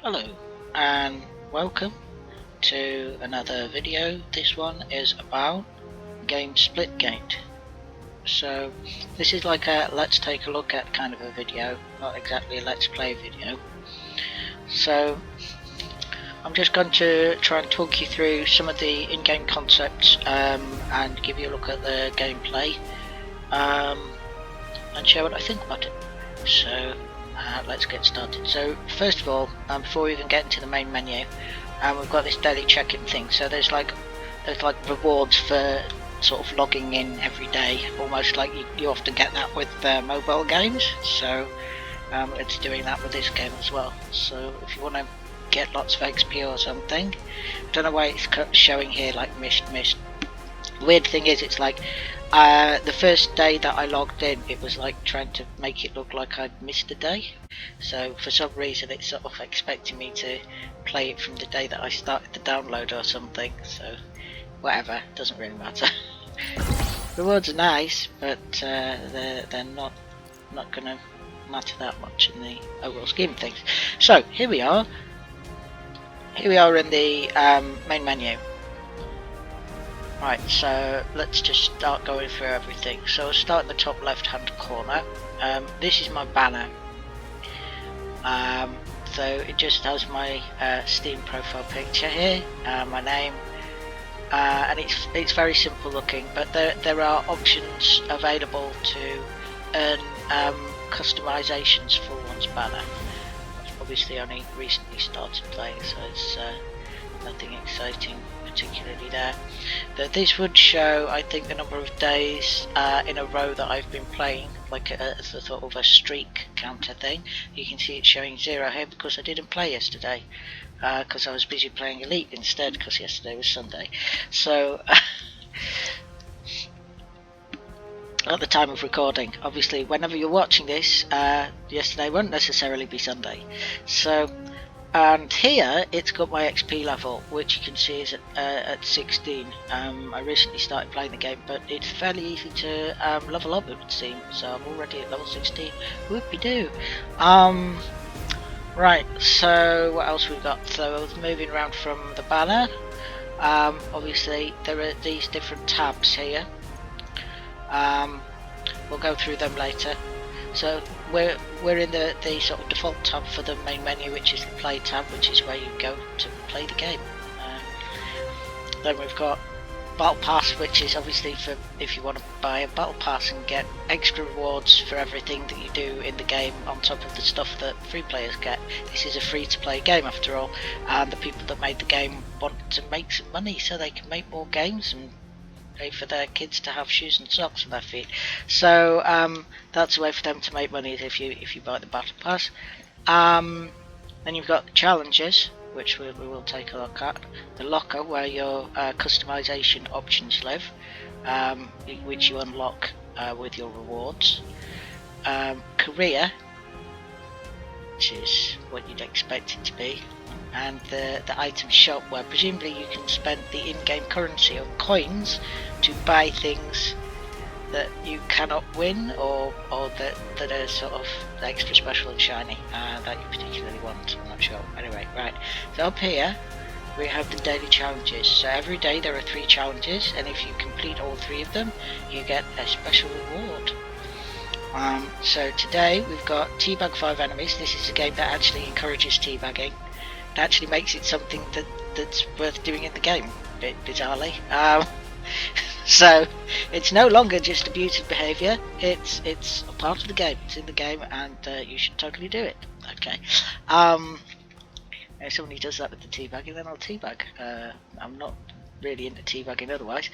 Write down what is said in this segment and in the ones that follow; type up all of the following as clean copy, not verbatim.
Hello and welcome to another video. This one is about game Splitgate. So this is like a let's take a look at kind of a video, not exactly a let's play video. So I'm just going to try and talk you through some of the in-game concepts and give you a look at the gameplay and share what I think about it. So let's get started. So first of all, before we even get into the main menu, we've got this daily check-in thing. So there's like rewards for sort of logging in every day, almost like you often get that with mobile games. So it's doing that with this game as well. So if you want to get lots of XP or something, I don't know why it's showing here like missed. The weird thing is, it's like the first day that I logged in, it was like trying to make it look like I'd missed a day. So for some reason it's sort of expecting me to play it from the day that I started the download or something. So whatever, doesn't really matter. Rewards are nice, but they're not gonna matter that much in the overall scheme of things. So here we are in the main menu. Right, so let's just start going through everything. So I'll start in the top left hand corner. This is my banner. So it just has my Steam profile picture here, my name, and it's very simple looking, but there are options available to earn customizations for one's banner. I've obviously only recently started playing, so it's nothing exciting particularly there. This would show, I think, the number of days in a row that I've been playing, like as a sort of a streak counter thing. You can see it's showing 0 here because I didn't play yesterday, because I was busy playing Elite instead, because yesterday was Sunday. So at the time of recording, obviously whenever you're watching this, yesterday won't necessarily be Sunday. So and here it's got my XP level, which you can see is at 16. I recently started playing the game, but it's fairly easy to level up, it would seem. So I'm already at level 16. Whoopie-doo. Right, so what else we got? So I was moving around from the banner. Obviously there are these different tabs here. We'll go through them later. So we're in the sort of default tab for the main menu, which is the play tab, which is where you go to play the game. Then we've got battle pass, which is obviously for if you want to buy a battle pass and get extra rewards for everything that you do in the game on top of the stuff that free players get. This is a free to play game after all, and the people that made the game want to make some money so they can make more games and pay for their kids to have shoes and socks on their feet. So that's a way for them to make money, if you buy the battle pass. Then you've got the challenges, which we will take a look at. The locker, where your customization options live, which you unlock with your rewards. Career, which is what you'd expect it to be. And the item shop, where presumably you can spend the in-game currency of coins to buy things that you cannot win, or that are sort of extra special and shiny that you particularly want. I'm not sure. Anyway, right. So up here we have the daily challenges. So every day there are 3 challenges, and if you complete all 3 of them, you get a special reward. So today we've got Teabag 5 enemies. This is a game that actually encourages teabagging. It actually makes it something that's worth doing in the game, bizarrely. So it's no longer just abusive behaviour, it's a part of the game, it's in the game, and you should totally do it. Okay. If somebody does that with the teabagging, then I'll teabag. I'm not really into teabagging otherwise.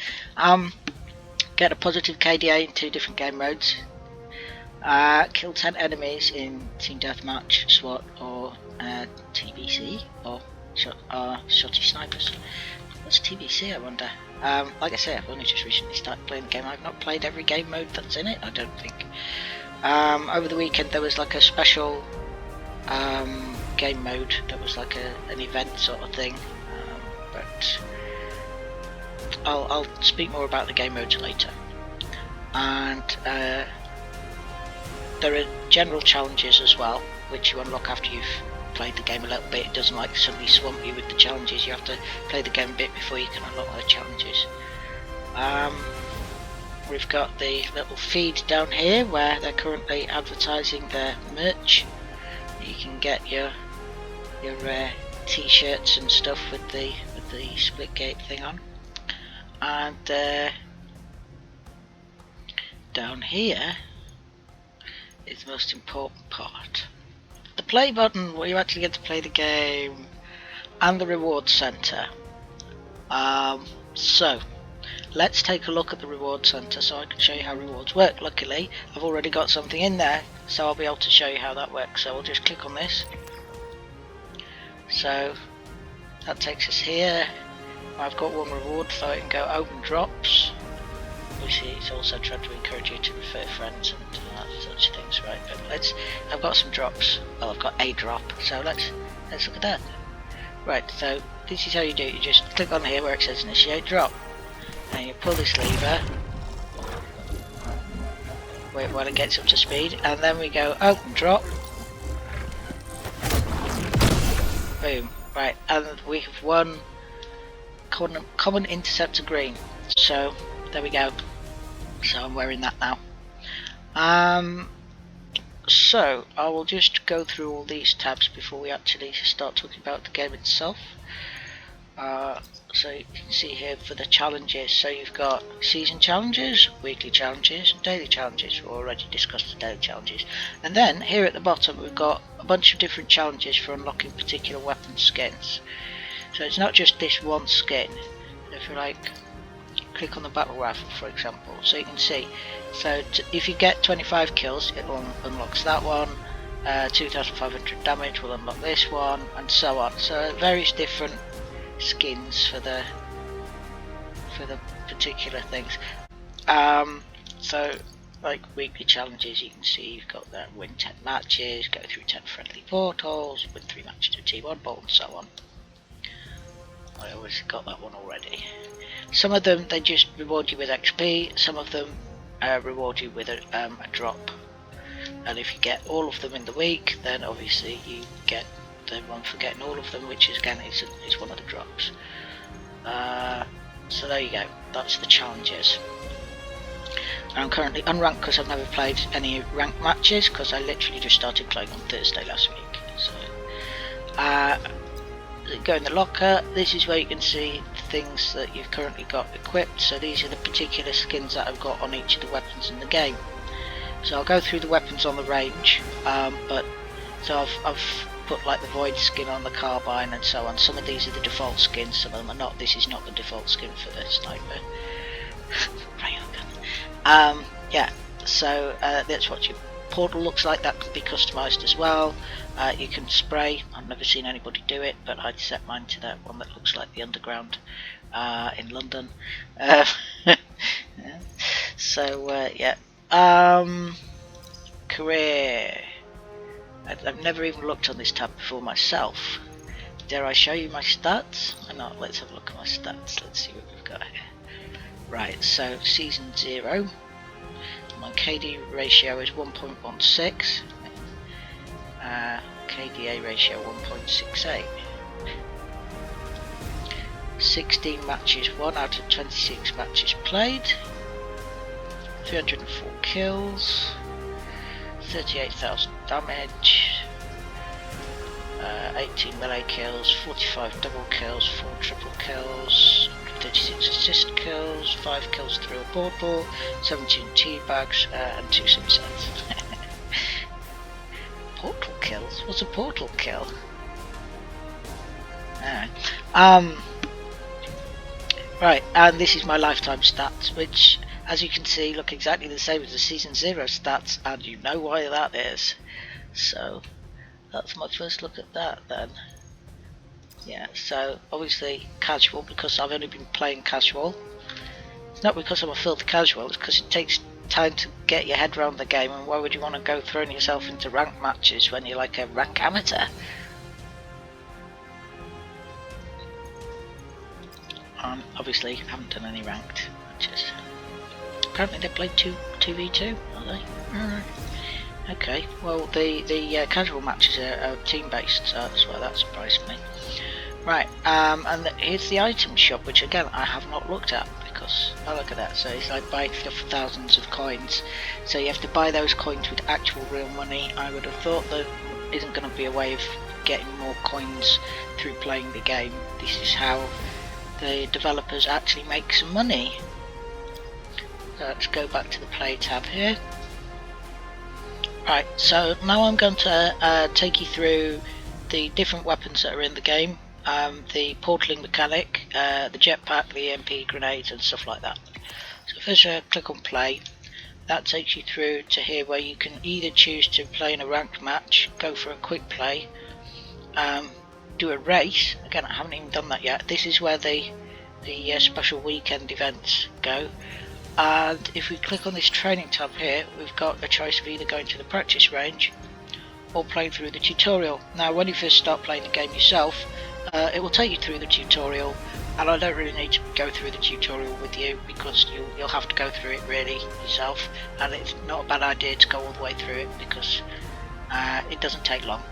Get a positive KDA in 2 different game modes. Kill 10 enemies in Team Deathmatch, SWAT, or TBC, or shotty snipers. What's TBC, I wonder? Like I say, I've only just recently started playing the game. I've not played every game mode that's in it, I don't think. Over the weekend there was like a special game mode that was like an event sort of thing, but I'll speak more about the game modes later. And there are general challenges as well, which you unlock after you've played the game a little bit, it doesn't like suddenly swamp you with the challenges. You have to play the game a bit before you can unlock the challenges. We've got the little feed down here where they're currently advertising their merch. You can get your t-shirts and stuff with the Splitgate thing on. And down here is the most important part. The play button, where you actually get to play the game, and the reward center. So let's take a look at the reward center so I can show you how rewards work. Luckily I've already got something in there, so I'll be able to show you how that works. So we'll just click on this. So that takes us here. I've got one reward, so I can go open drops. Obviously it's also trying to encourage you to refer friends and such things, right? But I've got some drops. Well, I've got a drop, so let's look at that. Right, so this is how you do it. You just click on here where it says initiate drop, and you pull this lever, wait while it gets up to speed, and then we go open drop. Boom. Right, and we have won common interceptor green. So there we go. So I'm wearing that now. So I will just go through all these tabs before we actually start talking about the game itself. So you can see here for the challenges, so you've got season challenges, weekly challenges, and daily challenges. We already discussed the daily challenges. And then here at the bottom we've got a bunch of different challenges for unlocking particular weapon skins. So it's not just this one skin. If you like, click on the battle rifle for example, so you can see, so if you get 25 kills it unlocks that one, 2500 damage will unlock this one, and so on. So various different skins for the particular things. So like weekly challenges, you can see you've got that win 10 matches, go through 10 friendly portals, win 3 matches of Team Oddball, and so on. I always got that one already. Some of them they just reward you with XP, some of them reward you with a drop, and if you get all of them in the week then obviously you get the one for getting all of them, which is again is one of the drops. So there you go, that's the challenges. I'm currently unranked because I've never played any ranked matches because I literally just started playing on Thursday last week. So go in the locker, this is where you can see the things that you've currently got equipped. So these are the particular skins that I've got on each of the weapons in the game. So I'll go through the weapons on the range, but so I've put like the void skin on the carbine and so on. Some of these are the default skins, some of them are not. This is not the default skin for the sniper. Yeah, so that's what your portal looks like. That can be customized as well. You can spray. I've never seen anybody do it, but I'd set mine to that one that looks like the underground in London. Yeah. So yeah, career. I've never even looked on this tab before myself. Dare I show you my stats? Or not? Let's have a look at my stats. Let's see what we've got here. Right, so season 0. My KD ratio is 1.16. KDA ratio 1.68. 16 matches won out of 26 matches played. 304 kills. 38,000 damage, 18 melee kills, 45 double kills, 4 triple kills, 36 assist kills, 5 kills through a portal, 17 teabags, and 2 suicides. Portal kills? What's a portal kill? Alright. Right, and this is my lifetime stats, which as you can see look exactly the same as the season 0 stats, and you know why that is. So that's my first look at that then. Yeah, so obviously casual, because I've only been playing casual. It's not because I'm a filthy casual, it's because it takes time to get your head around the game, and why would you want to go throwing yourself into ranked matches when you're like a rank amateur? Obviously haven't done any ranked matches. Apparently they played 2v2, are they? Okay, well the casual matches are team based, so that's why that surprised me. Right, and here's the item shop, which again I have not looked at because, oh look at that, so it's like buying stuff for thousands of coins, so you have to buy those coins with actual real money. I would have thought there isn't going to be a way of getting more coins through playing the game. This is how the developers actually make some money. So let's go back to the play tab here. Right, so now I'm going to take you through the different weapons that are in the game, the portaling mechanic, the jetpack, the EMP grenades and stuff like that. So first click on play. That takes you through to here where you can either choose to play in a ranked match, go for a quick play, do a race. Again, I haven't even done that yet. This is where the special weekend events go. And if we click on this training tab here, we've got a choice of either going to the practice range or playing through the tutorial. Now when you first start playing the game yourself, it will take you through the tutorial, and I don't really need to go through the tutorial with you because you'll have to go through it really yourself, and it's not a bad idea to go all the way through it because it doesn't take long.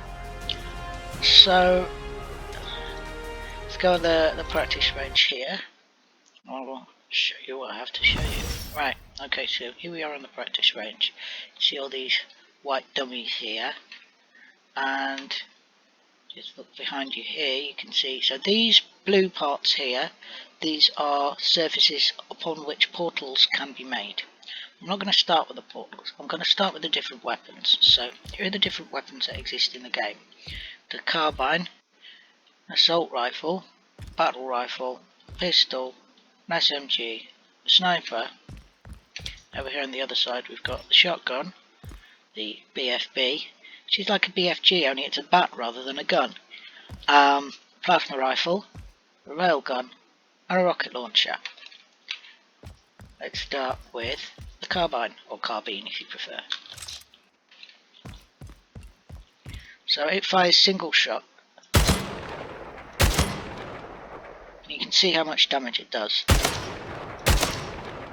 So let's go on the practice range here. I will show you what I have to show you. Right, okay, so here we are on the practice range. You see all these white dummies here, and just look behind you here, you can see, so these blue parts here, these are surfaces upon which portals can be made. I'm not going to start with the portals, I'm going to start with the different weapons. So here are the different weapons that exist in the game. The carbine, assault rifle, battle rifle, pistol, an SMG, a sniper. Over here on the other side we've got the shotgun, the BFB, which is like a BFG, only it's a bat rather than a gun, plasma rifle, a railgun, and a rocket launcher. Let's start with the carbine, or carbine if you prefer. So it fires single shot, and you can see how much damage it does.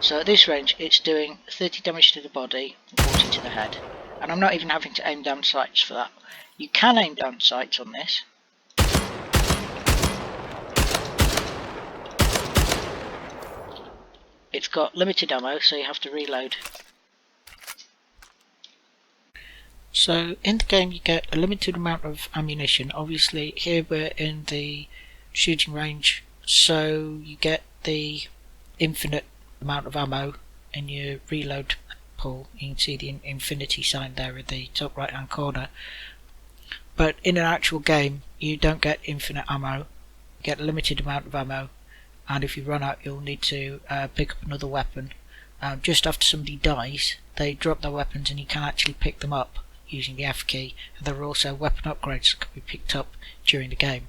So at this range it's doing 30 damage to the body and 40 to the head, and I'm not even having to aim down sights for that. You can aim down sights on this. It's got limited ammo, so you have to reload. So in the game you get a limited amount of ammunition. Obviously here we're in the shooting range, so you get the infinite amount of ammo in your reload pool. You can see the infinity sign there in the top right hand corner. But in an actual game you don't get infinite ammo, you get a limited amount of ammo, and if you run out you'll need to pick up another weapon. Just after somebody dies they drop their weapons and you can actually pick them up using the F key, and there are also weapon upgrades that can be picked up during the game.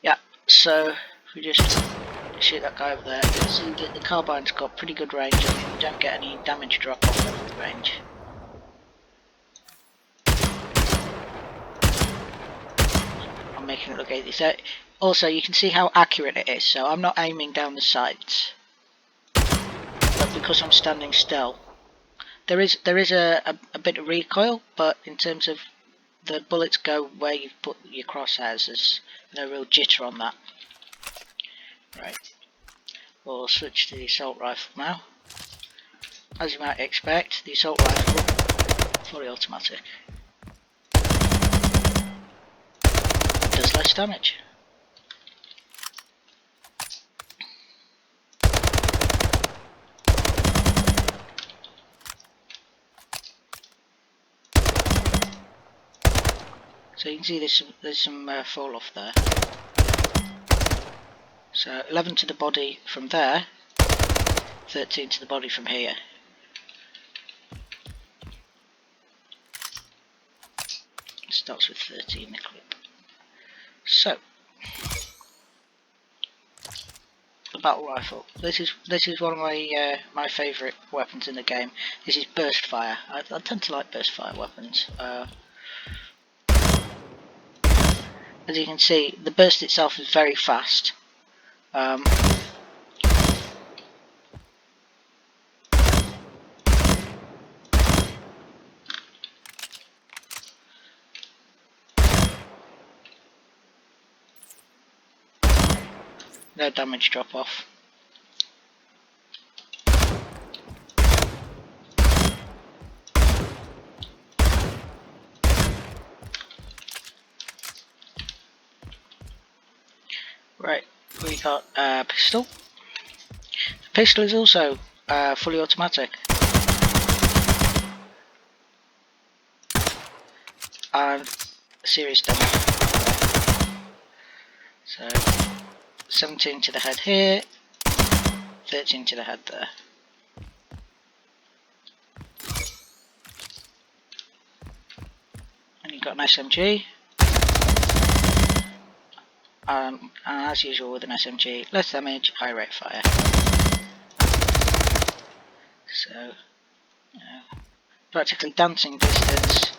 Yeah, so if we just shoot that guy over there, you can see that the carbine's got pretty good range. I mean, you don't get any damage drop off of the range. I'm making it look easy. So also you can see how accurate it is, so I'm not aiming down the sights, but because I'm standing still, there is a bit of recoil, but in terms of the bullets go where you've put your crosshairs, there's no real jitter on that. Right, we'll switch to the assault rifle now. As you might expect, the assault rifle, fully automatic, does less damage. So you can see there's some fall off there. So 11 to the body from there, 13 to the body from here. It starts with 30 in the clip. So the battle rifle. This is one of my favourite weapons in the game. This is burst fire. I tend to like burst fire weapons. As you can see, the burst itself is very fast. no damage drop off. Right, we got a pistol. The pistol is also fully automatic. And serious damage. So 17 to the head here, 13 to the head there. And you've got an SMG. And as usual with an SMG, less damage, high rate of fire. So, practically dancing distance,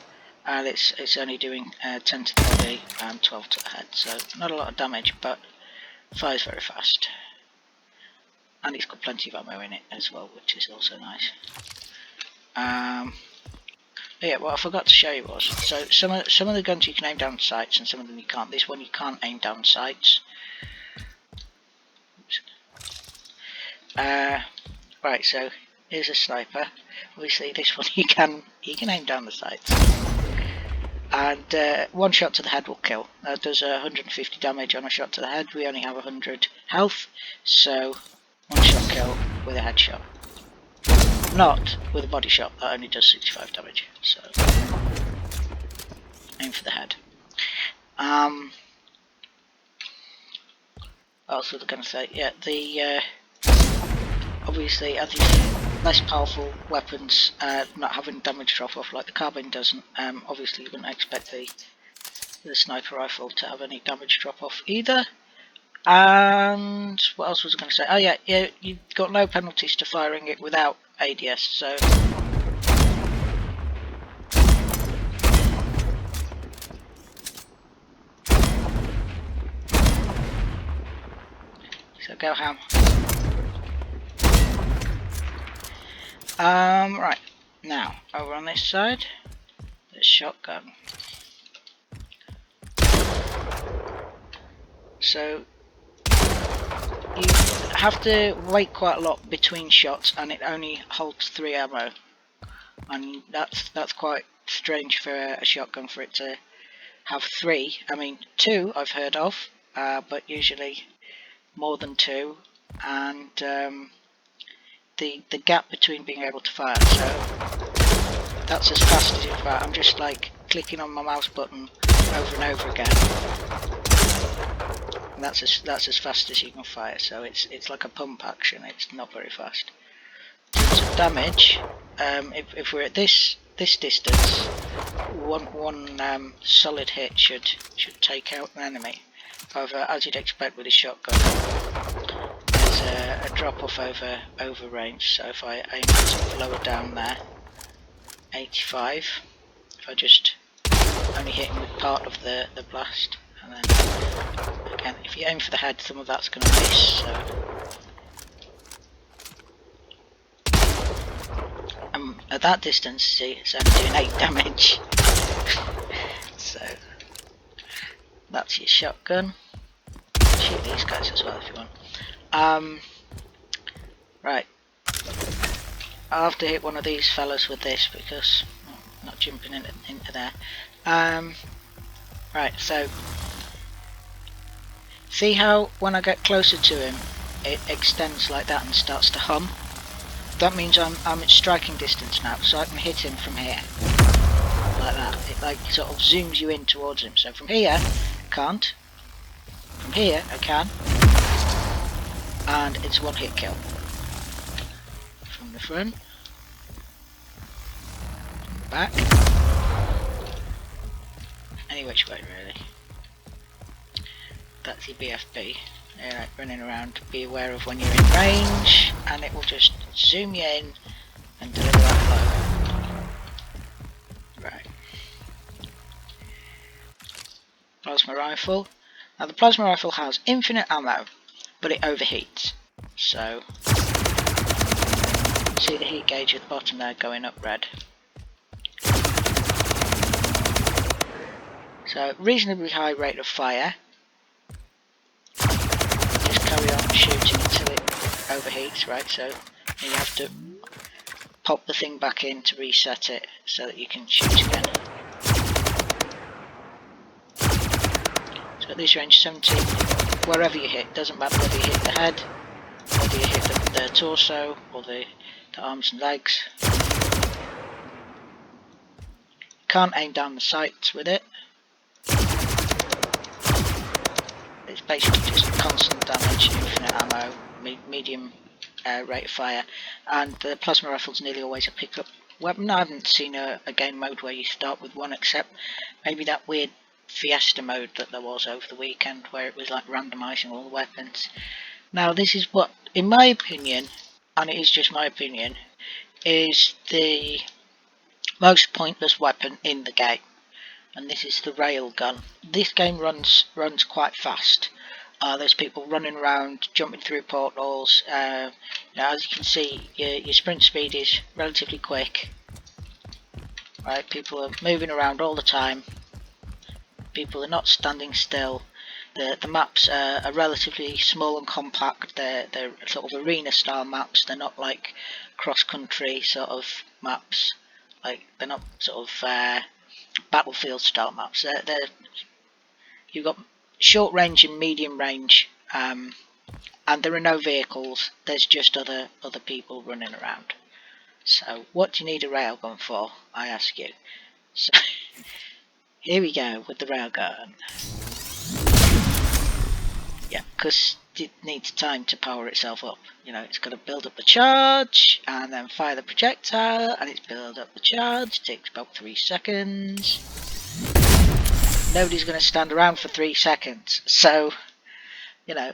and it's only doing 10 to the body and 12 to the head. So not a lot of damage, but fires very fast. And it's got plenty of ammo in it as well, which is also nice. Yeah, what I forgot to show you was, so some of the guns you can aim down sights and some of them you can't. This one you can't aim down sights. Right, so here's a sniper. Obviously this one you can aim down the sights. And one shot to the head will kill. That does 150 damage on a shot to the head. We only have 100 health, so one shot kill with a headshot. Not with a body shot, that only does 65 damage, so aim for the head. What else was I going to say? Yeah, the obviously these less powerful weapons not having damage drop off like the carbine doesn't. Obviously you wouldn't expect the sniper rifle to have any damage drop off either. And what else was I going to say? Oh yeah, you've got no penalties to firing it without ADS, so go ham. Right, now over on this side, the shotgun. So you have to wait quite a lot between shots, and it only holds 3 ammo, and that's quite strange for a shotgun, for it to have 3. I mean 2 I've heard of, but usually more than 2, and the gap between being able to fire, so that's as fast as it fires. I'm just like clicking on my mouse button over and over again. And that's as fast as you can fire, so it's like a pump action. It's not very fast. In terms of damage, if we're at this distance, one solid hit should take out an enemy. However, as you'd expect with a shotgun, there's a drop off over range. So if I aim sort of lower down there, 85. If I just only hit him with part of the blast, and then again, if you aim for the head, some of that's going to miss. So at that distance, see, it's only doing 8 damage. So that's your shotgun. Shoot these guys as well if you want. Right, I'll have to hit one of these fellas with this because I'm not jumping into there. Right, so see how when I get closer to him it extends like that and starts to hum? That means I'm at striking distance now, so I can hit him from here. Like that. It like sort of zooms you in towards him. So from here, I can't. From here, I can. And it's one hit kill. From the front. Back. Any which way really. That's your BFB. Like running around, be aware of when you're in range, and it will just zoom you in and deliver that blow. Right. Plasma rifle. Now the plasma rifle has infinite ammo, but it overheats. So, see the heat gauge at the bottom there going up red. So reasonably high rate of fire. Carry carry on shooting until it overheats, right? So you have to pop the thing back in to reset it so that you can shoot again. So at this range 17, wherever you hit, doesn't matter whether you hit the head, whether you hit the torso or the arms and legs. Can't aim down the sights with it. It's basically just constant damage, infinite ammo, medium rate of fire, and the plasma rifle's nearly always a pickup weapon. I haven't seen a game mode where you start with one, except maybe that weird Fiesta mode that there was over the weekend where it was like randomising all the weapons. Now this is what, in my opinion, and it is just my opinion, is the most pointless weapon in the game, and this is the railgun. This game runs quite fast. There's people running around, jumping through portals. As you can see, your sprint speed is relatively quick. Right, people are moving around all the time. People are not standing still. The maps are relatively small and compact. They're sort of arena style maps. They're not like cross-country sort of maps. Like, they're not sort of battlefield style maps. You've got short range and medium range, and there are no vehicles. There's just other people running around. So what do you need a railgun for, I ask you? So here we go with the railgun. Yeah, because it needs time to power itself up. You know, it's got to build up the charge and then fire the projectile, and it's build up the charge. It takes about 3 seconds. Nobody's going to stand around for 3 seconds. So, you know,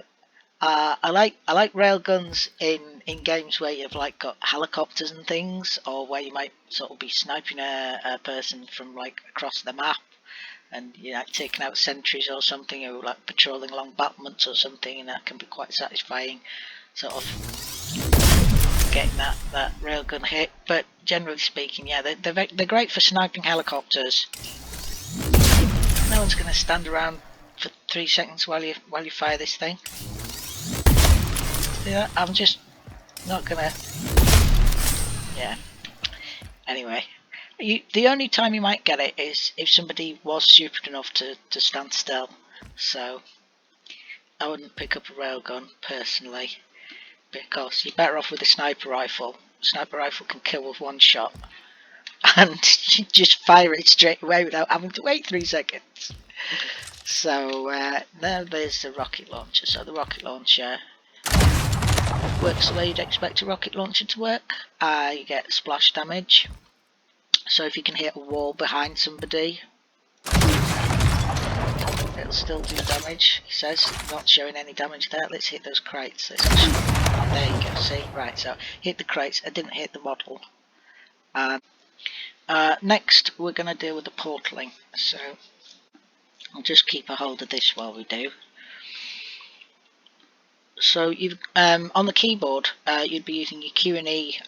I like railguns in games where you've like got helicopters and things, or where you might sort of be sniping a person from like across the map, and you're like taking out sentries or something, or like patrolling along battlements or something, and that can be quite satisfying, sort of getting that railgun hit. But generally speaking, yeah, they're great for sniping helicopters. No one's going to stand around for 3 seconds while you fire this thing. Yeah, I'm just not gonna. Yeah. Anyway, the only time you might get it is if somebody was stupid enough to stand still. So I wouldn't pick up a railgun personally, because you're better off with a sniper rifle. A sniper rifle can kill with one shot, and you just fire it straight away without having to wait 3 seconds. So now there's the rocket launcher. So the rocket launcher works the way you'd expect a rocket launcher to work. You get splash damage. So if you can hit a wall behind somebody, it'll still do damage. He says, not showing any damage there. Let's hit those crates. There you go, see? Right, so hit the crates. I didn't hit the model. Next, we're going to deal with the portaling. So I'll just keep a hold of this while we do. So you've on the keyboard, you'd be using your Q and E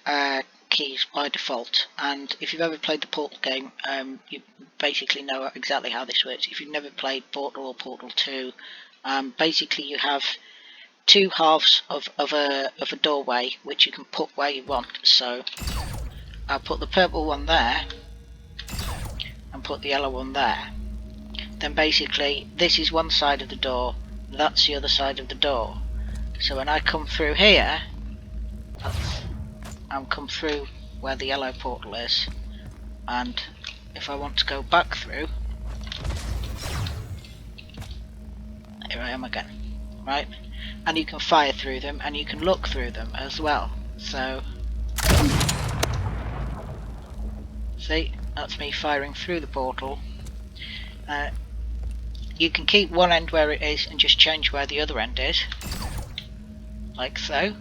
keys by default, and if you've ever played the Portal game, you basically know exactly how this works. If you've never played Portal or Portal 2, basically you have two halves of a doorway which you can put where you want. So I'll put the purple one there and put the yellow one there. Then basically this is one side of the door, that's the other side of the door. So when I come through here, I'll come through where the yellow portal is, and if I want to go back through, here I am again, right? And you can fire through them, and you can look through them as well. So, see, that's me firing through the portal. You can keep one end where it is and just change where the other end is, like so.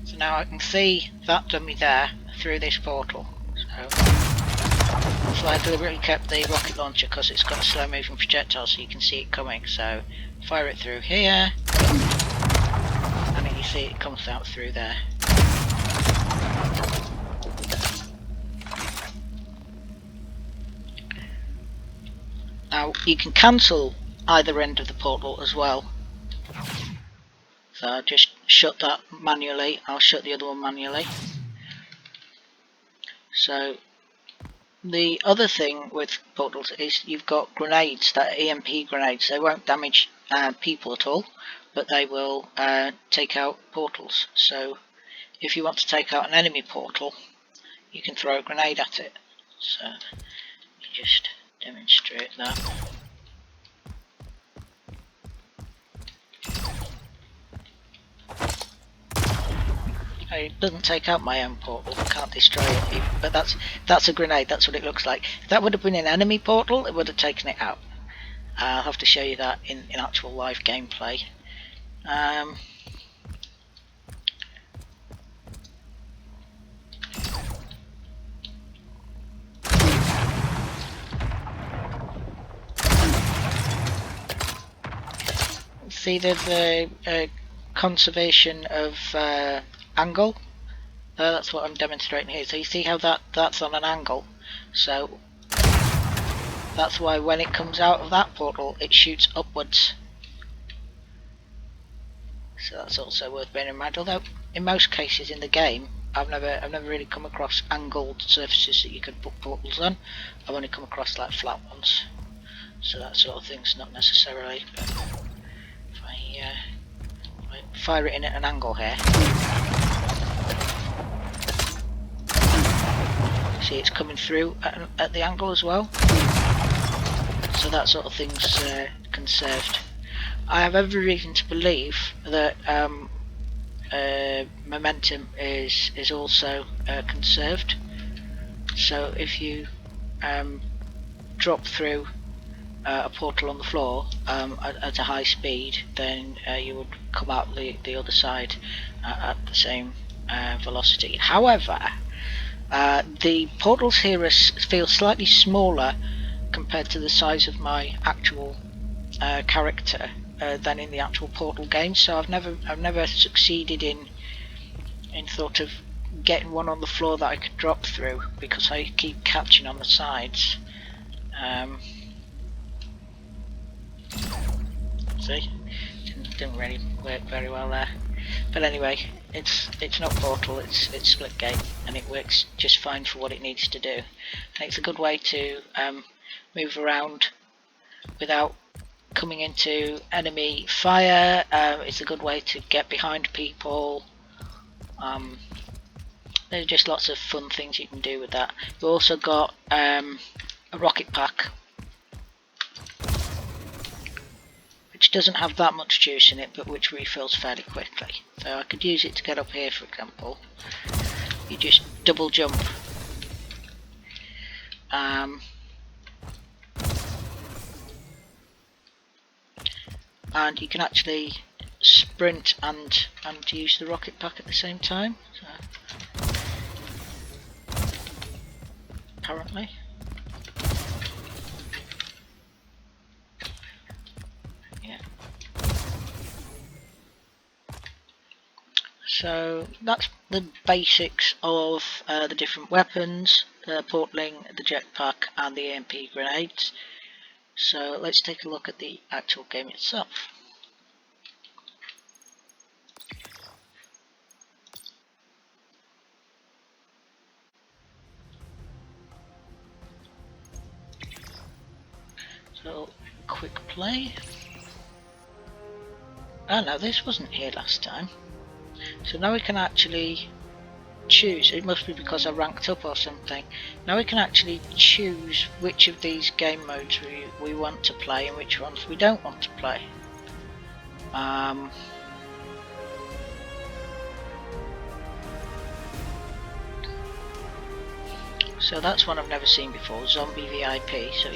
So now I can see that dummy there through this portal. So I deliberately kept the rocket launcher because it's got a slow moving projectile, so you can see it coming. So fire it through here, and then you see it comes out through there. Now you can cancel either end of the portal as well. So I'll just shut that manually. I'll shut the other one manually. So the other thing with portals is you've got grenades, that EMP grenades. They won't damage people at all, but they will take out portals. So if you want to take out an enemy portal, you can throw a grenade at it. So you just demonstrate that. It doesn't take out my own portal, can't destroy it, but that's a grenade, that's what it looks like. If that would have been an enemy portal, it would have taken it out. I'll have to show you that in actual live gameplay. See, there's a conservation of angle. That's what I'm demonstrating here. So you see how that's on an angle. So that's why when it comes out of that portal, it shoots upwards. So that's also worth bearing in mind. Although in most cases in the game, I've never really come across angled surfaces that you could put portals on. I've only come across like flat ones. So that sort of thing's not necessarily. But if I fire it in at an angle here. See, it's coming through at the angle as well. So that sort of thing's conserved. I have every reason to believe that momentum is also conserved. So if you drop through a portal on the floor at a high speed, then you would come out the other side at the same velocity. However, the portals here feel slightly smaller compared to the size of my actual character than in the actual Portal game. So I've never succeeded in sort of getting one on the floor that I could drop through, because I keep catching on the sides. See, didn't really work very well there. But anyway, it's not Portal, it's Splitgate, and it works just fine for what it needs to do. And it's a good way to move around without coming into enemy fire. It's a good way to get behind people. There's just lots of fun things you can do with that. You've also got a rocket pack, which doesn't have that much juice in it, but which refills fairly quickly. So I could use it to get up here, for example. You just double jump. And you can actually sprint and use the rocket pack at the same time. So, apparently. Yeah. So that's the basics of the different weapons, the portaling, the jetpack and the EMP grenades. So let's take a look at the actual game itself. So quick play. Oh no, this wasn't here last time. So now we can actually choose. It must be because I ranked up or something. Now we can actually choose which of these game modes we want to play and which ones we don't want to play. So that's one I've never seen before, Zombie VIP. So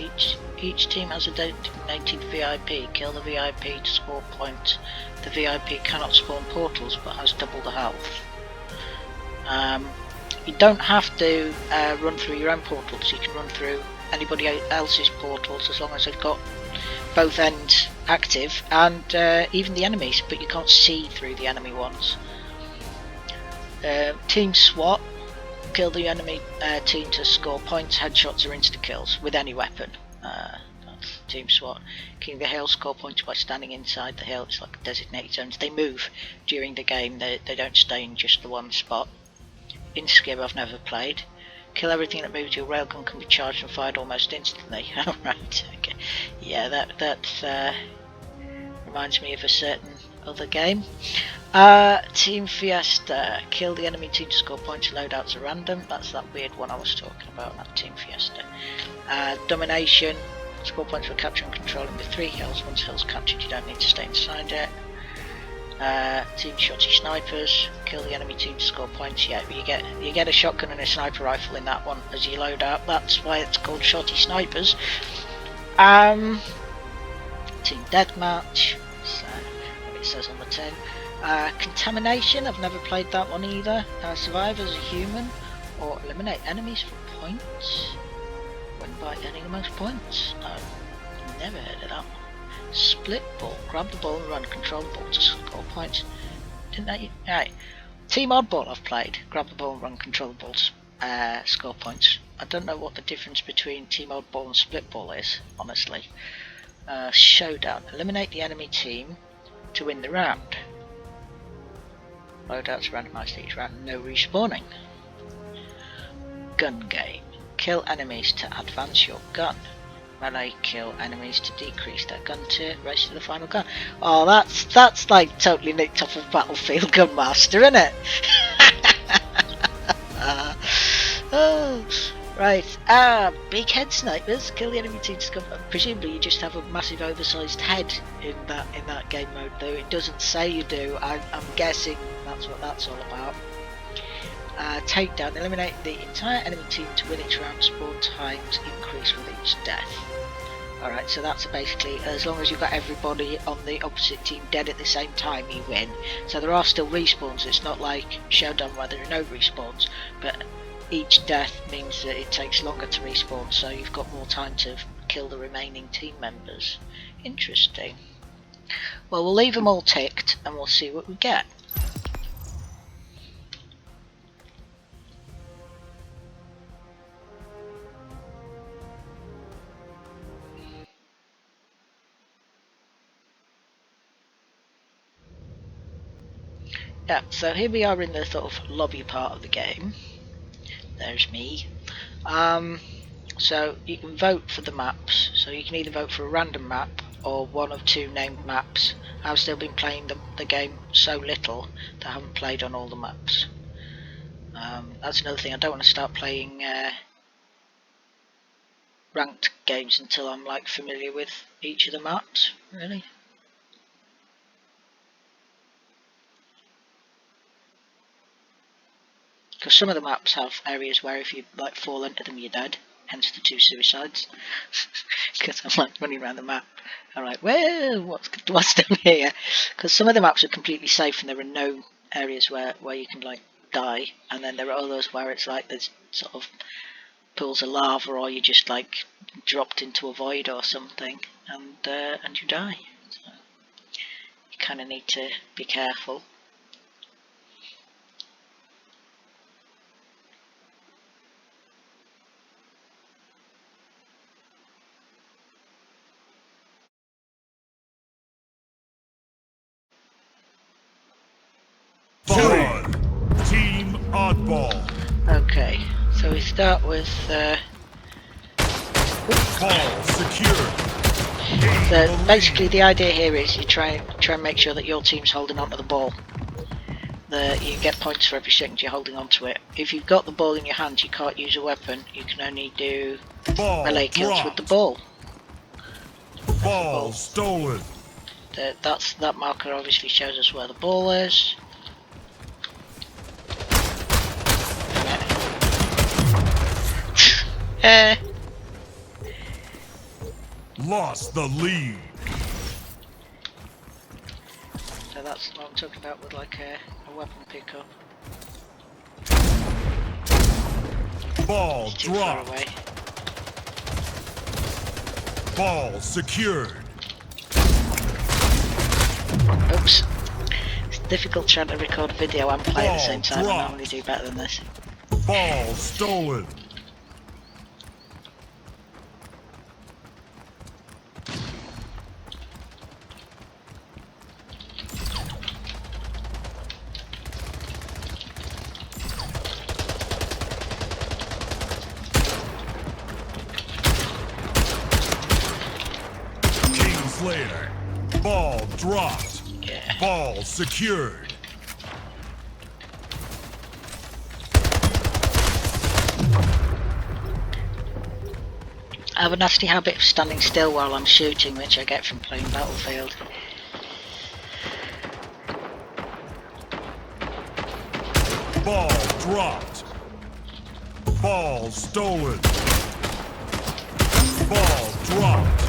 each team has a designated VIP. Kill the VIP to score points. The VIP cannot spawn portals but has double the health. You don't have to run through your own portals. You can run through anybody else's portals as long as they've got both ends active, and even the enemies, but you can't see through the enemy ones. Team SWAT. Kill the enemy team to score points, headshots or insta-kills with any weapon. Team SWAT. Keeping the hill, score points by standing inside the hill. It's like designated zones. They move during the game. They don't stay in just the one spot. In Skib, I've never played. Kill everything that moves. Your railgun can be charged and fired almost instantly. Alright, okay. Yeah, that reminds me of a certain other game. Team Fiesta. Kill the enemy team to score points. Loadouts are random. That's that weird one I was talking about, that Team Fiesta. Domination. Score points for capturing and controlling the 3 hills. Once hill's captured, you don't need to stay inside it. Team Shotty Snipers. Kill the enemy team to score points. Yeah, you get a shotgun and a sniper rifle in that one as you load out. That's why it's called Shotty Snipers. Team Deathmatch. So what it says on the tin. Contamination. I've never played that one either. Survive as a human or eliminate enemies for points. Win by getting the most points. I've never heard of that one. Splitball. Grab the ball and run. Control the ball to score points. Didn't that? Right. Team Oddball I've played. Grab the ball and run. Control the ball to score points. I don't know what the difference between Team Oddball and Splitball is, honestly. Showdown. Eliminate the enemy team to win the round. Loadouts randomised each round. No respawning. Gun game. Kill enemies to advance your gun. Melee. Kill enemies to decrease their gun tier. Race to the final gun. Oh, that's like totally nicked off of Battlefield Gunmaster, isn't it? Oh, right. Big head snipers. Kill the enemy team to score. Presumably you just have a massive oversized head in that game mode, though it doesn't say you do. I'm guessing that's what that's all about. Takedown. Eliminate the entire enemy team to win each round. Spawn times increase with each death. Alright, so that's basically, as long as you've got everybody on the opposite team dead at the same time, you win. So there are still respawns. It's not like Showdown where there are no respawns, but each death means that it takes longer to respawn, so you've got more time to kill the remaining team members. Interesting. Well, we'll leave them all ticked and we'll see what we get. Yeah, so here we are in the sort of lobby part of the game. There's me. So you can vote for the maps. So you can either vote for a random map or one of 2 named maps. I've still been playing the game so little that I haven't played on all the maps. That's another thing. I don't want to start playing ranked games until I'm like familiar with each of the maps, really. Because some of the maps have areas where if you like fall into them you're dead, hence the 2 suicides. Because I'm like running around the map, I'm like, well, what's down here? Because some of the maps are completely safe and there are no areas where you can like die, and then there are others where it's like there's sort of pools of lava, or you just like dropped into a void or something, and you die. So you kind of need to be careful. Team Oddball. Okay, so we start with Ball secured. so basically the idea here is you try and make sure that your team's holding onto the ball. You get points for every second you're holding onto it. If you've got the ball in your hand, you can't use a weapon. You can only do melee kills with the ball. Ball stolen. That marker obviously shows us where the ball is. Lost the lead. So that's what I'm talking about with like a weapon pickup. Ball Too far dropped. away. Ball secured. Oops. It's difficult trying to record video and play at the same time. I Dropped. normally do better than this. Ball stolen. dropped. Yeah. Ball secured. I have a nasty habit of standing still while I'm shooting, which I get from playing Battlefield. Ball dropped. Ball stolen. Ball dropped.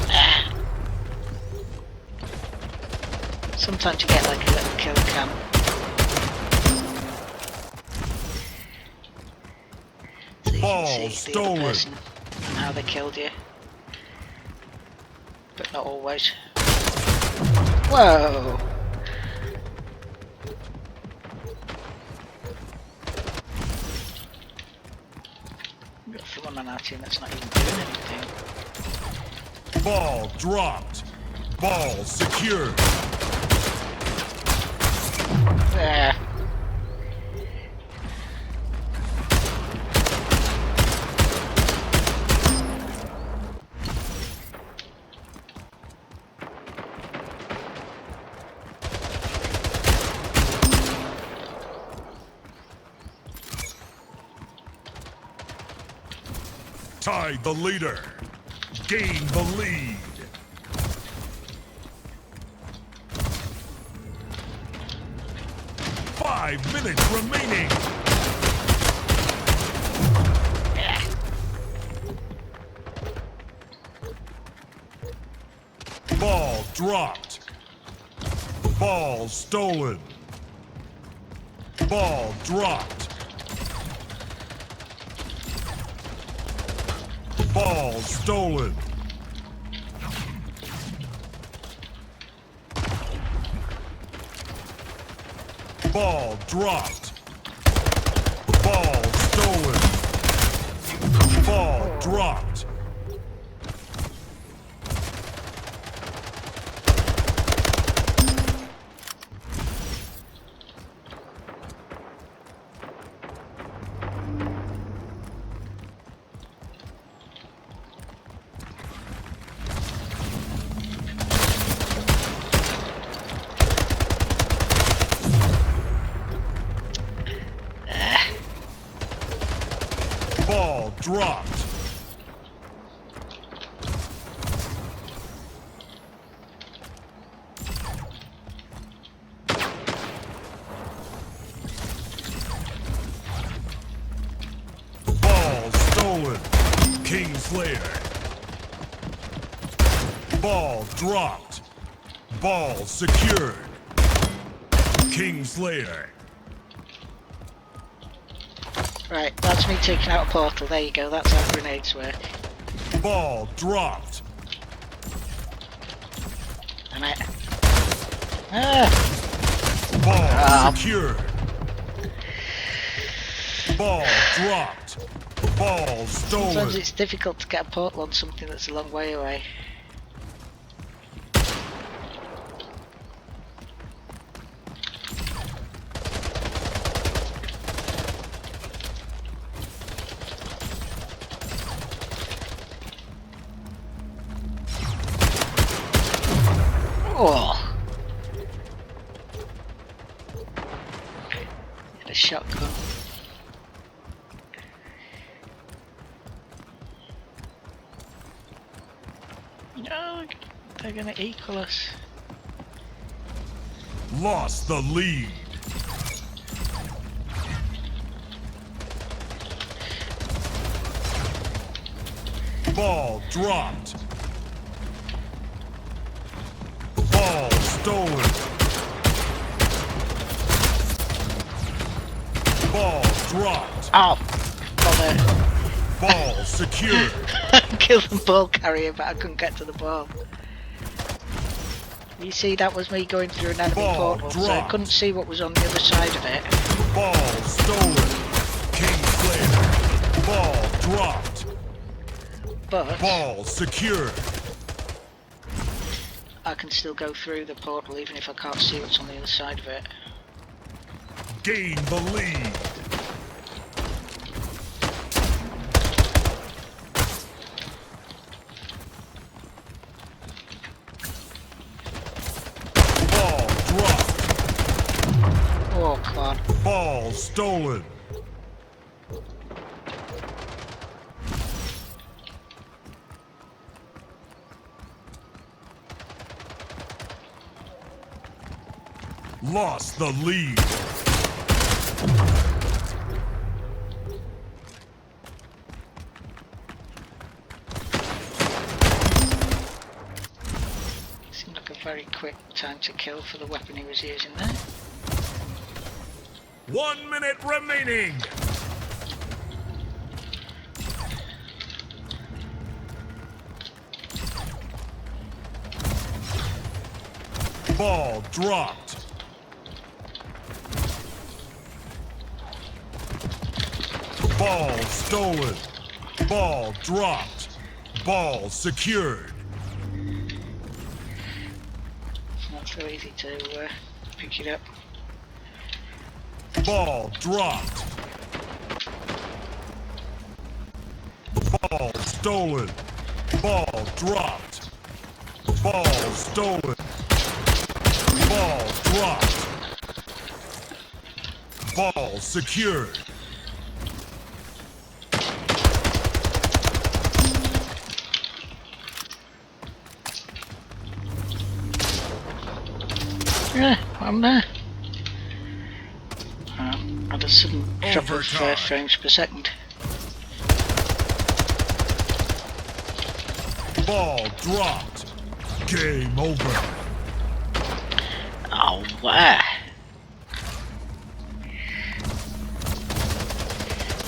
Sometimes you get like a little kill cam. So you Ball can see the other stolen. person and how they killed you. But not always. Whoa! We've got someone on our team that's not even doing anything. Ball dropped. Ball secured. There. Tied the leader. Gain the lead. Five minutes remaining. Yeah. Ball dropped. Ball stolen. Ball dropped. Ball stolen. Ball dropped. Ball stolen. Ball dropped. Ball dropped. Ball stolen. Kingslayer. Ball dropped. Ball secured. Kingslayer. Right, that's me taking out a portal. There you go, that's how grenades work. Ball dropped. Damn it. Ah! Ball secured. Ball dropped. Ball stolen. Sometimes it's difficult to get a portal on something that's a long way away. Oh! Get a shotgun. No, they're gonna equal us. Lost the lead. Ball dropped. Ball stolen. Ball dropped. Oh! Bother. Ball secured. Killed the ball carrier, but I couldn't get to the ball. You see, that was me going through an enemy Ball portal, so I dropped. couldn't see what was on the other side of it. Ball stolen. Kingslayer. Ball dropped. But Ball secured. I can still go through the portal even if I can't see what's on the other side of it. Gain the lead. Oh, come on. Ball stolen. Lost the lead. Seemed like a very quick time to kill for the weapon he was using there. 1 minute remaining. Ball dropped. Ball stolen. Ball dropped. Ball secured. It's not so easy to pick it up. Ball dropped. Ball stolen. Ball dropped. Ball stolen. Ball dropped. Ball secured. Yeah, I'm there. Had a sudden drop of frames per second. Ball dropped. Game over. Oh, wow.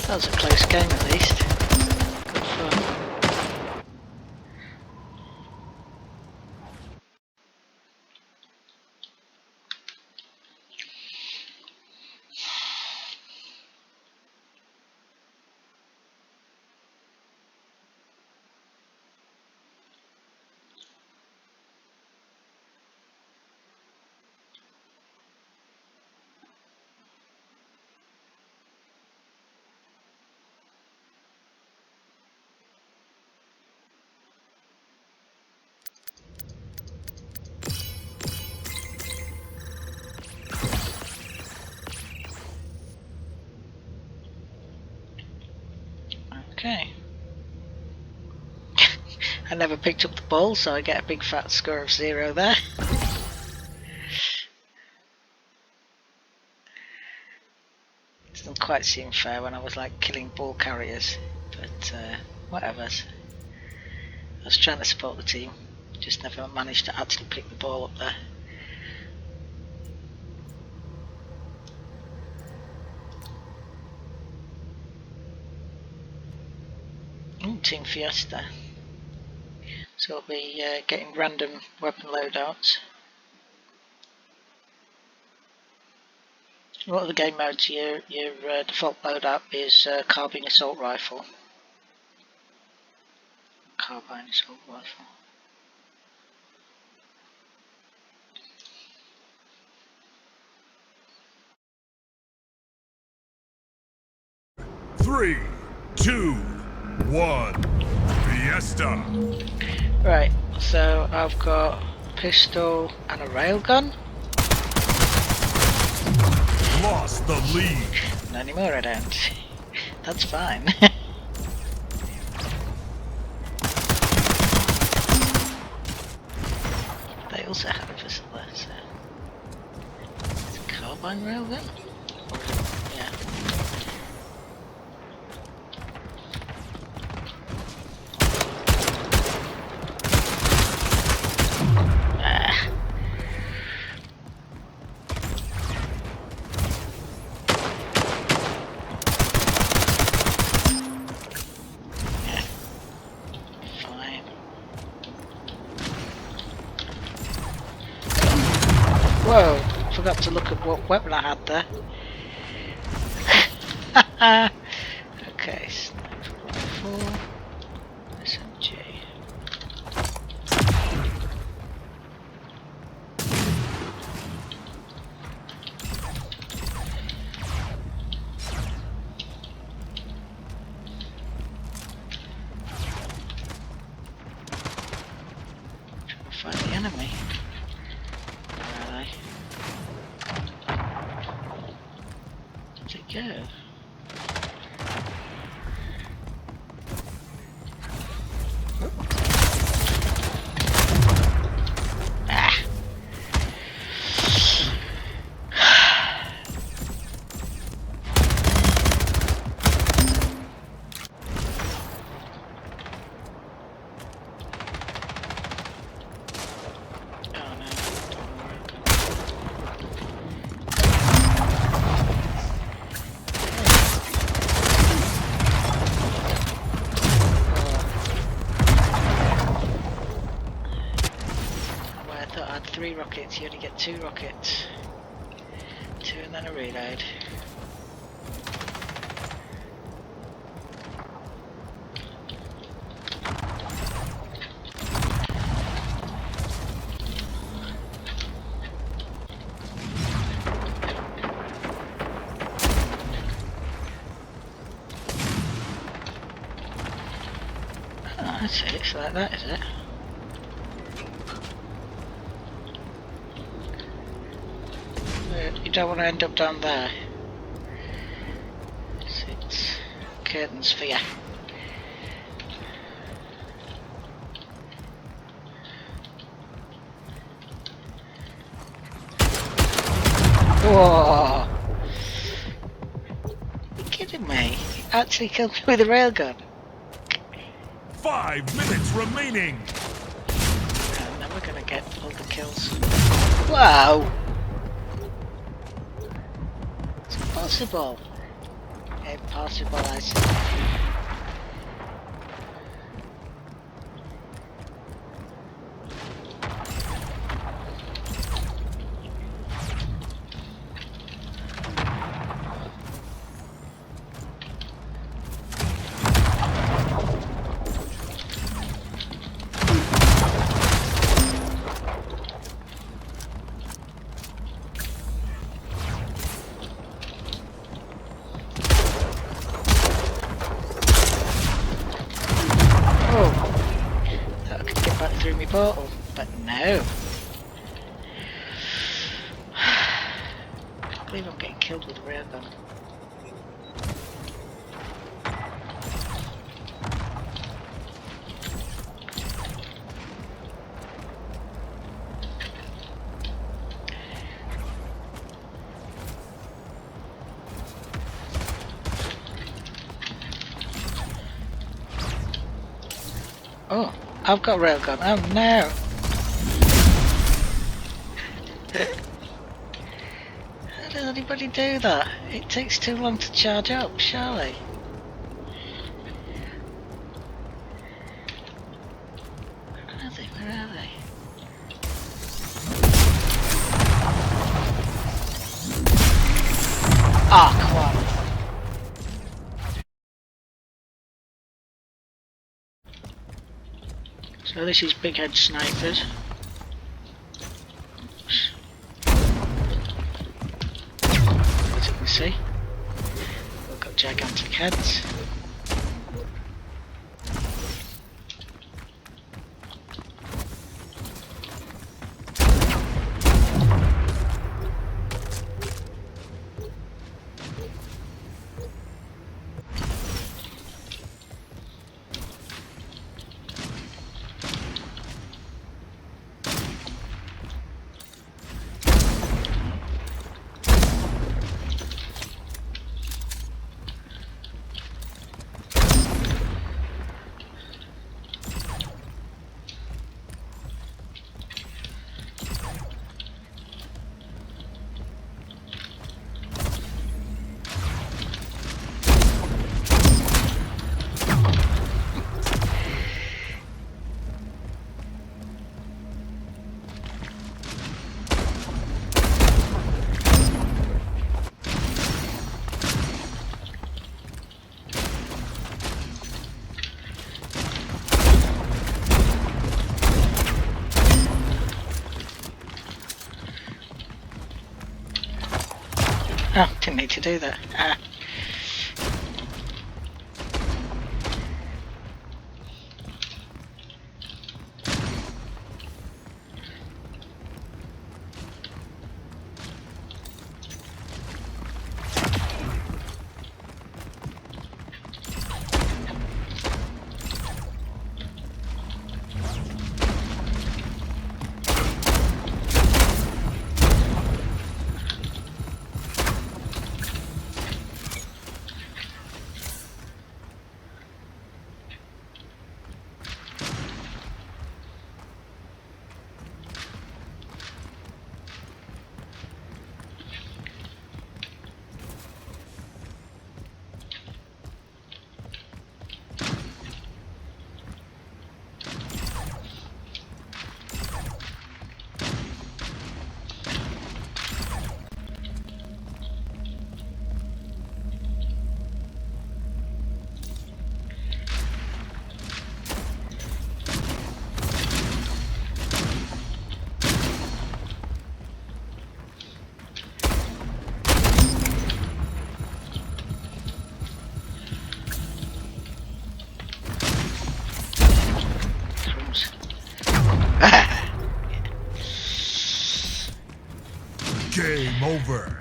That was a close game at least. Good fun. Okay. I never picked up the ball, so I get a big fat score of 0 there. Doesn't quite seem fair when I was like killing ball carriers, but whatever. I was trying to support the team, just never managed to actually pick the ball up there. Ooh, Team Fiesta. So we'll be getting random weapon loadouts. What are the game modes? Your default loadout is carbine assault rifle. Carbine assault rifle. Three, two, one. Fiesta. Right, so I've got a pistol and a railgun. Lost the lead. Not anymore I don't. That's fine. They also have a pistol there, so... It's a carbine railgun? Or is it... yeah. Whoa, forgot to look at what weapon I had there. Okay, sniper rifle, SMG. Trying to find the enemy. Where are they? go. Three rockets, you only get 2 rockets. 2 and then a reload. Oh, that's it, it's like that, is it? You don't want to end up down there. It's curtains for you. Whoa! You're kidding me? You actually killed me with a railgun. 5 minutes remaining. And then we're gonna get all the kills. Wow! Impossible. Impossible, I say. Through my portal, but no. I can't believe I'm getting killed with a railgun. Oh. I've got railgun. Oh no! How does anybody do that? It takes too long to charge up, surely. Where are they? Where are they? Ah, come on. So this is big head snipers. As you can see, we've got gigantic heads. Oh, didn't need to do that. Ah. Game over.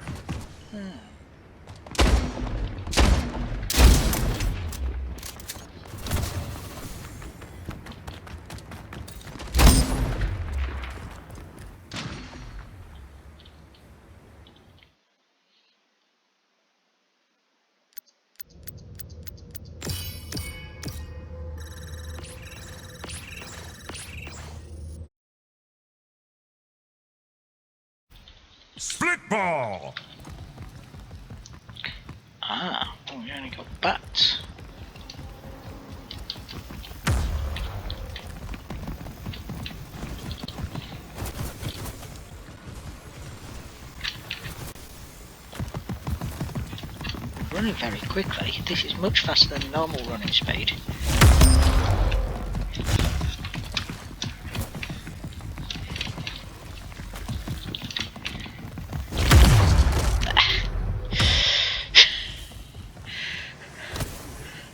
Splitball. Ah, oh, we only got bats. Running very quickly. This is much faster than normal running speed.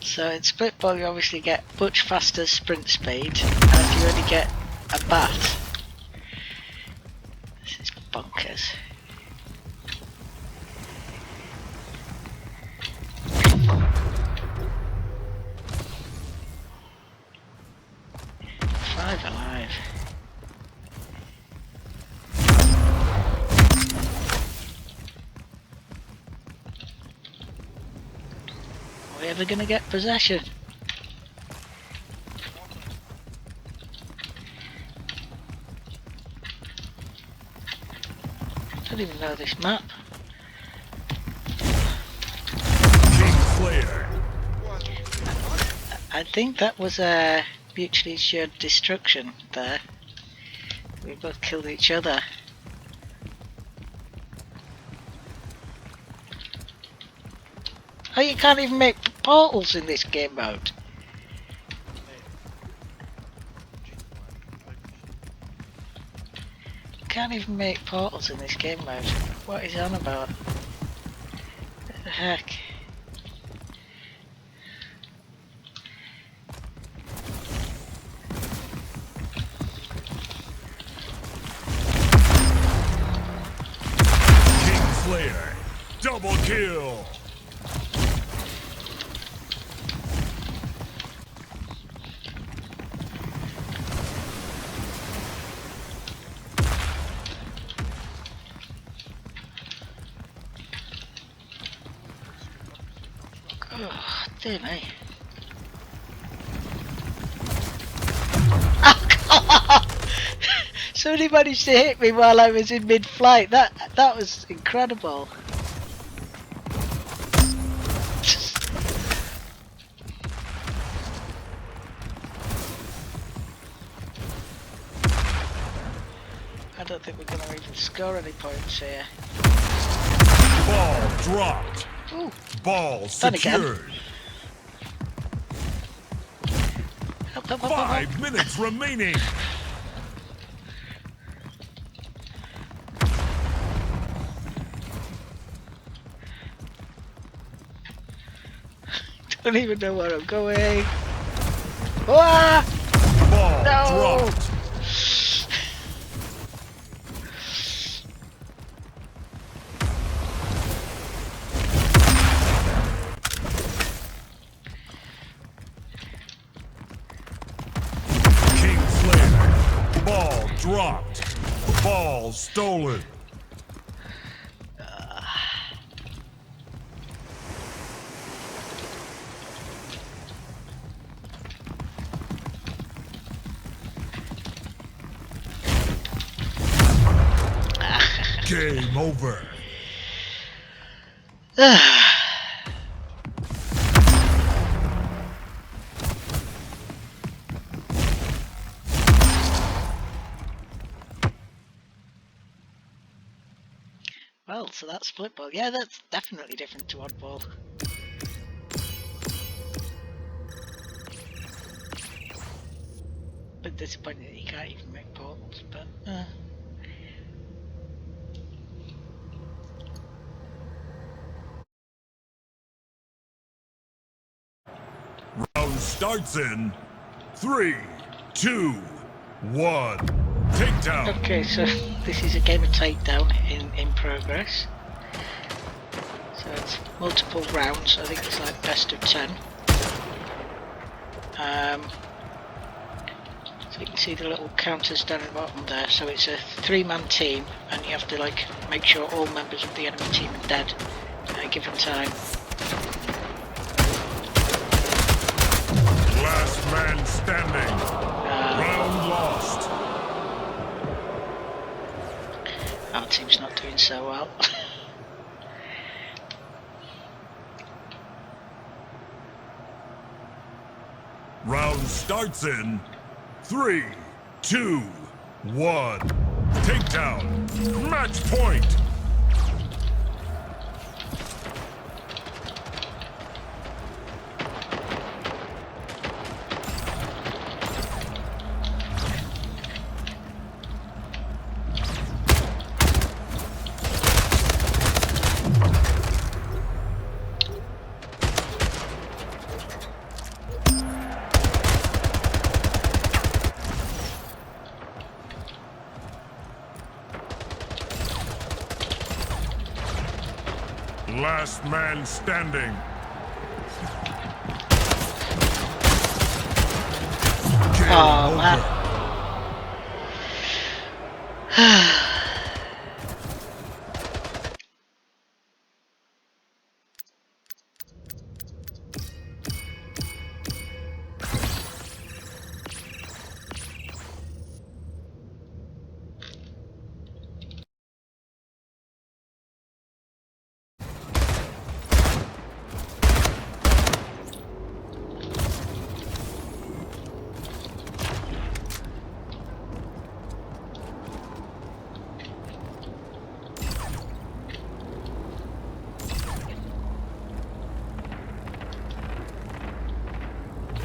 So in Splitball you obviously get much faster sprint speed and you only get a bat. This is bonkers. Five alive. Are we ever gonna get possession? I don't even know this map. I think that was a mutually assured destruction there. We both killed each other. Oh, you can't even make portals in this game mode. Can't even make portals in this game mode. What is he on about? What the heck? Slayer, double kill. Oh, dear me. Oh, come on! Somebody managed to hit me while I was in mid-flight. That was incredible. I don't think we're going to even score any points here. Ball dropped. Ooh. Ball Done again. secured. Help. 5 minutes remaining. Don't even know where I'm going. Ah! Ball No! dropped. King Slayer. Ball dropped. Ball stolen. Game over. Well, so that's Splitball. Yeah, that's definitely different to Oddball. Bit disappointing that you can't even make portals, but Round starts in 3, 2, 1. Takedown. Okay, so this is a game of Takedown in progress. So it's multiple rounds, I think it's like best of 10. So you can see the little counters down at the bottom there. So it's a 3-man team, and you have to like make sure all members of the enemy team are dead at a given time. Last man standing. Round lost. Our team's not doing so well. Round starts in 3, 2, 1. Takedown. Match point. Last man standing. Oh man.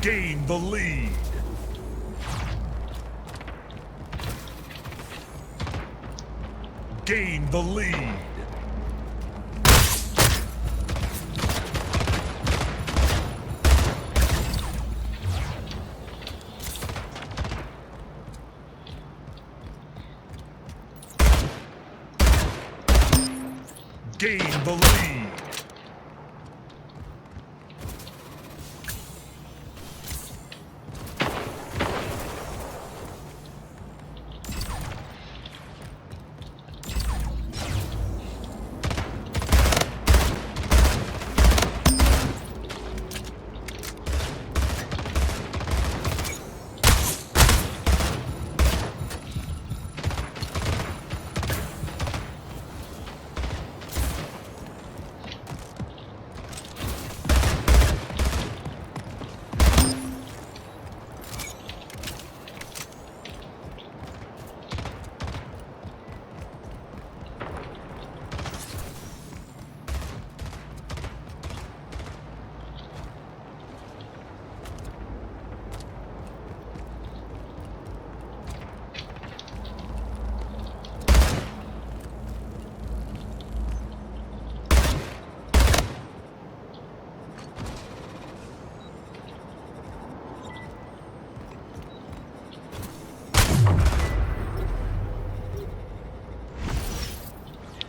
Gain the lead. Gain the lead. Gain the lead.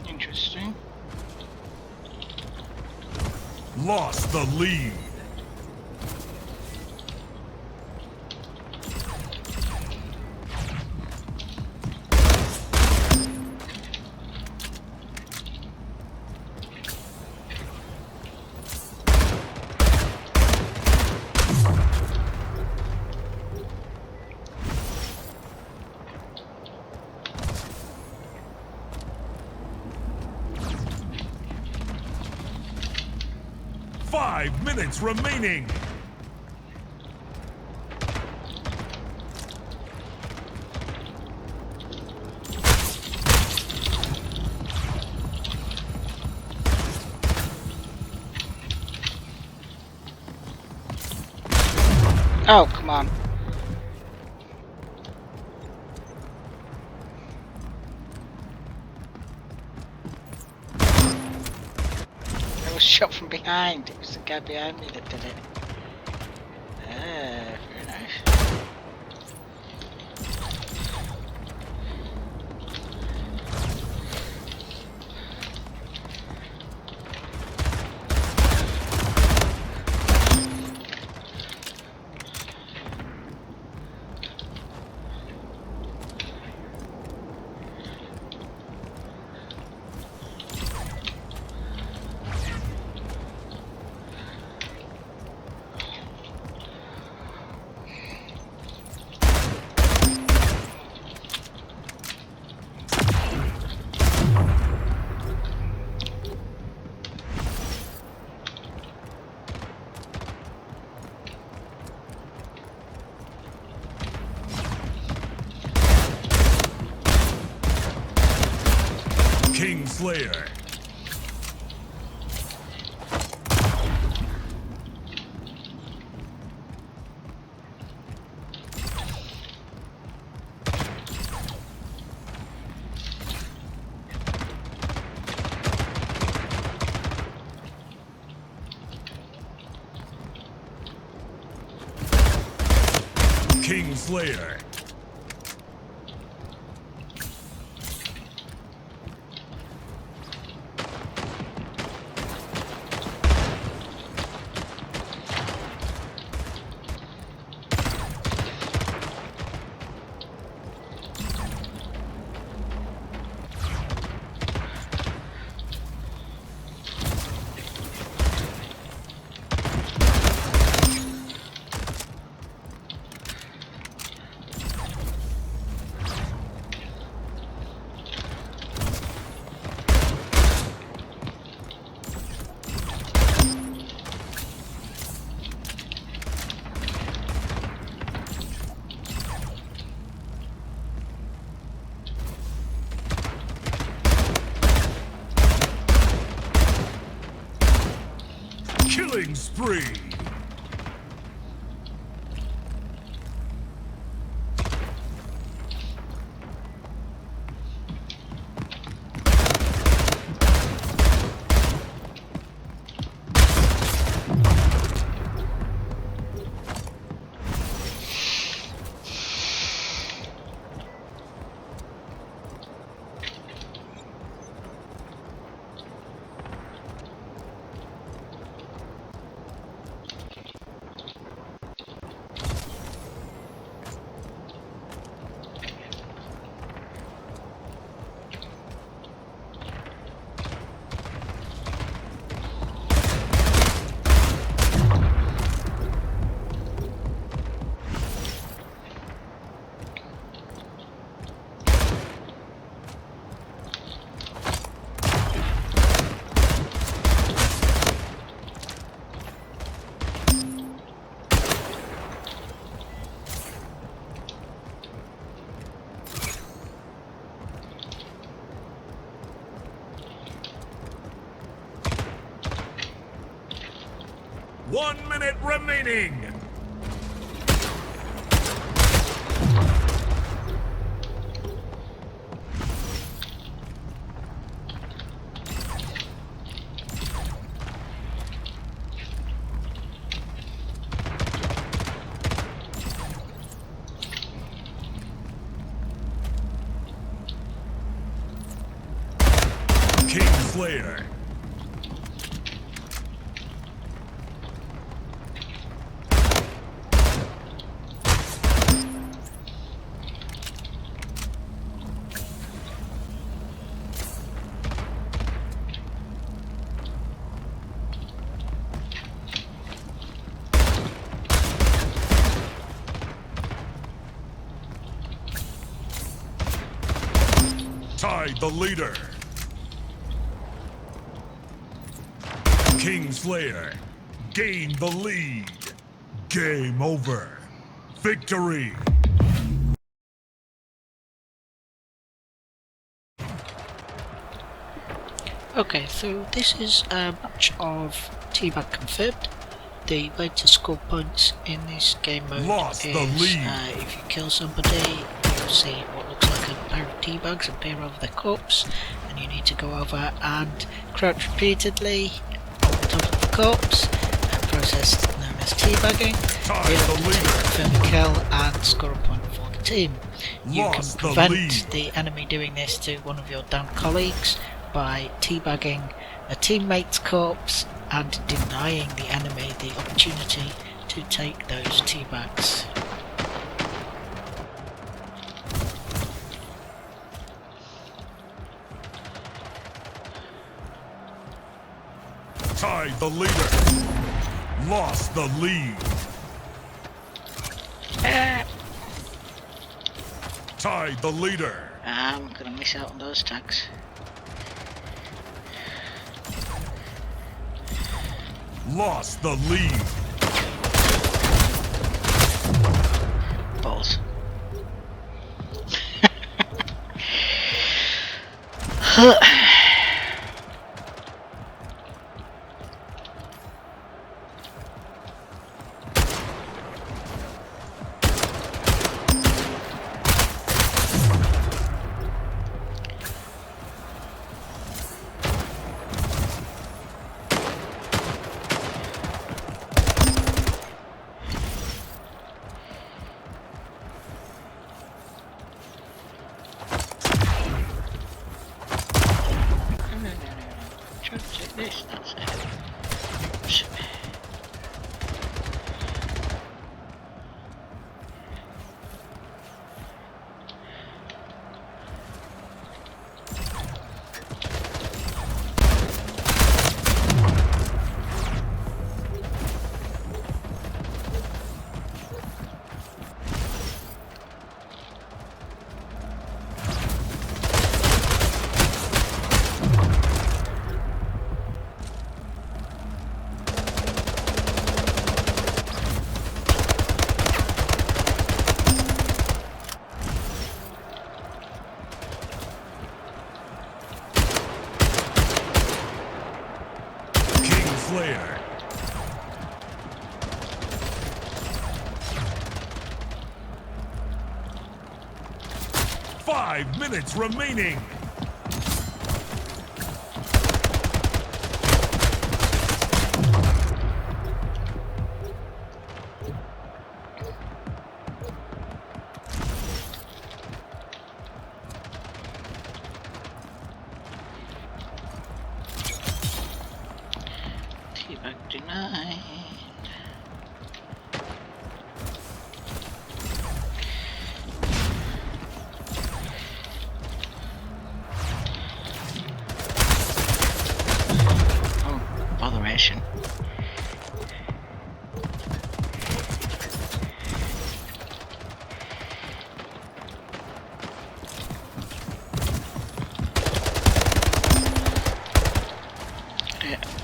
Interesting. Lost the lead. Five minutes remaining. Oh, come on. I was shot from behind. It was the guy behind me that did it. Ah, very nice. Slayer. King Slayer. Killing spree. One minute remaining. King Slayer. Tied the leader. King Slayer gained the lead. Game over. Victory. Okay, so this is a match of Teabag Confirmed. The way to score points in this game mode Lost is the lead. If you kill somebody, you'll see what looks like a pair of teabags appear over their corpse, and you need to go over and crouch repeatedly on top of the corpse, a process known as teabagging. Be able to confirm a kill and score a point for the team. You can Lost the prevent lead. the enemy doing this to one of your damn colleagues by teabagging a teammate's corpse and denying the enemy the opportunity to take those teabags. Tied the leader. Lost the lead. Tied the leader. I'm gonna miss out on those tags. Lost the lead. Balls. Try to take this, that's it. Oops. Slayer. Five minutes remaining. Teabag denied. Oh, botheration. Yeah.